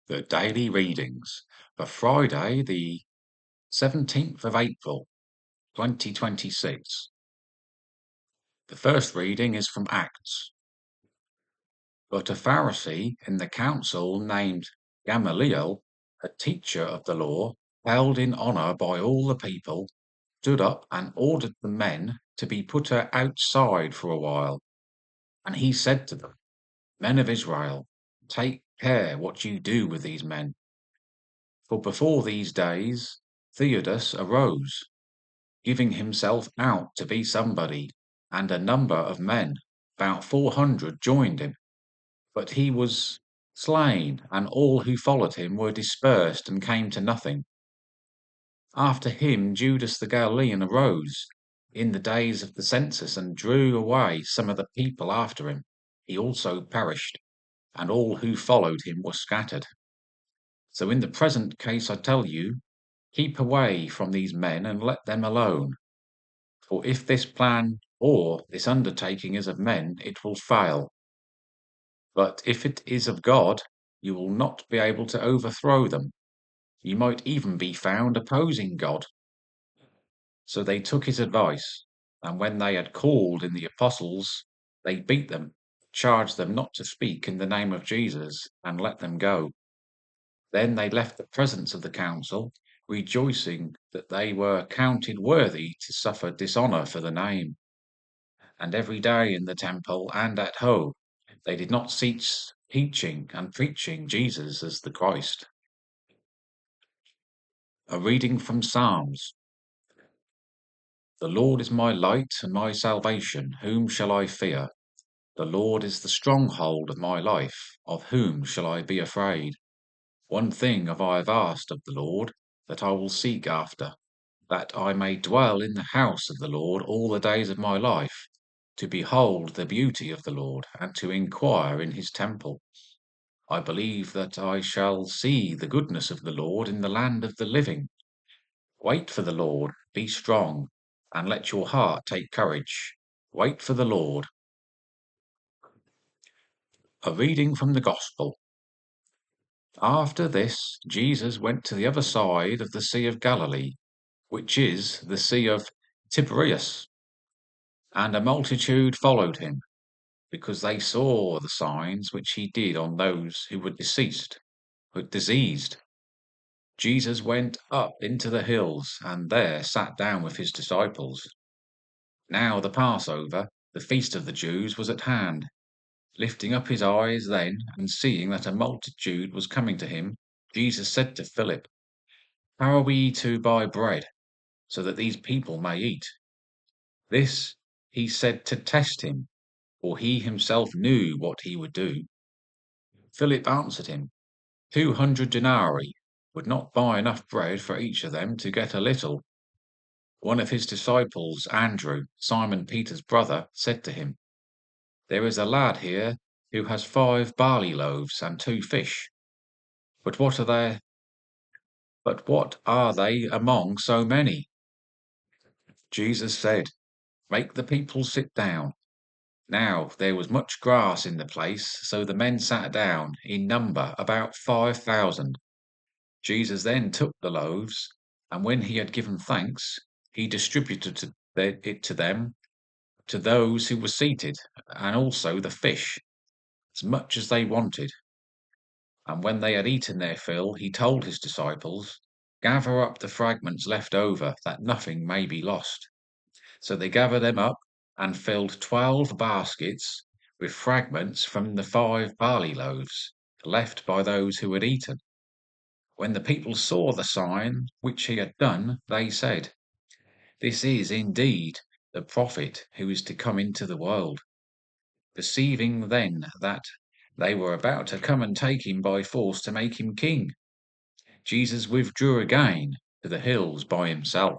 The daily readings for Friday, the 17th of April, 2026. The first reading is from Acts. But a Pharisee in the council named Gamaliel, a teacher of the law, held in honor by all the people, stood up and ordered the men to be put outside for a while. And he said to them, Men of Israel, take care what you do with these men. For before these days Theudas arose, giving himself out to be somebody, and a number of men, about 400, joined him. But he was slain, and all who followed him were dispersed and came to nothing. After him Judas the Galilean arose in the days of the census and drew away some of the people after him. He also perished, and all who followed him were scattered. So in the present case I tell you, keep away from these men and let them alone. For if this plan or this undertaking is of men, it will fail. But if it is of God, you will not be able to overthrow them. You might even be found opposing God. So they took his advice, and when they had called in the apostles, they beat them, charged them not to speak in the name of Jesus, and let them go. Then they left the presence of the council, rejoicing that they were counted worthy to suffer dishonor for the name. And every day in the temple and at home they did not cease teaching and preaching Jesus as the Christ. A reading from Psalms. The Lord is my light and my salvation. Whom shall I fear? The Lord is the stronghold of my life. Of whom shall I be afraid? One thing have I asked of the Lord, that I will seek after, that I may dwell in the house of the Lord all the days of my life, to behold the beauty of the Lord, and to inquire in his temple. I believe that I shall see the goodness of the Lord in the land of the living. Wait for the Lord, be strong, and let your heart take courage. Wait for the Lord. A reading from the Gospel. After this, Jesus went to the other side of the Sea of Galilee, which is the Sea of Tiberias, and a multitude followed him, because they saw the signs which he did on those who were diseased. Jesus went up into the hills, and there sat down with his disciples. Now the Passover, the feast of the Jews, was at hand. Lifting up his eyes then, and seeing that a multitude was coming to him, Jesus said to Philip, How are we to buy bread, so that these people may eat? This he said to test him, for he himself knew what he would do. Philip answered him, 200 denarii would not buy enough bread for each of them to get a little. One of his disciples, Andrew, Simon Peter's brother, said to him, There is a lad here who has 5 barley loaves and 2 fish. But what are they among so many? Jesus said, Make the people sit down. Now there was much grass in the place, so the men sat down, in number about 5,000. Jesus then took the loaves, and when he had given thanks, he distributed it to them, to those who were seated, and also the fish, as much as they wanted. And when they had eaten their fill, he told his disciples, Gather up the fragments left over, that nothing may be lost. So they gathered them up, and filled 12 baskets with fragments from the 5 barley loaves, left by those who had eaten. When the people saw the sign which he had done, they said, This is indeed the prophet who is to come into the world. Perceiving then that they were about to come and take him by force to make him king, Jesus withdrew again to the hills by himself.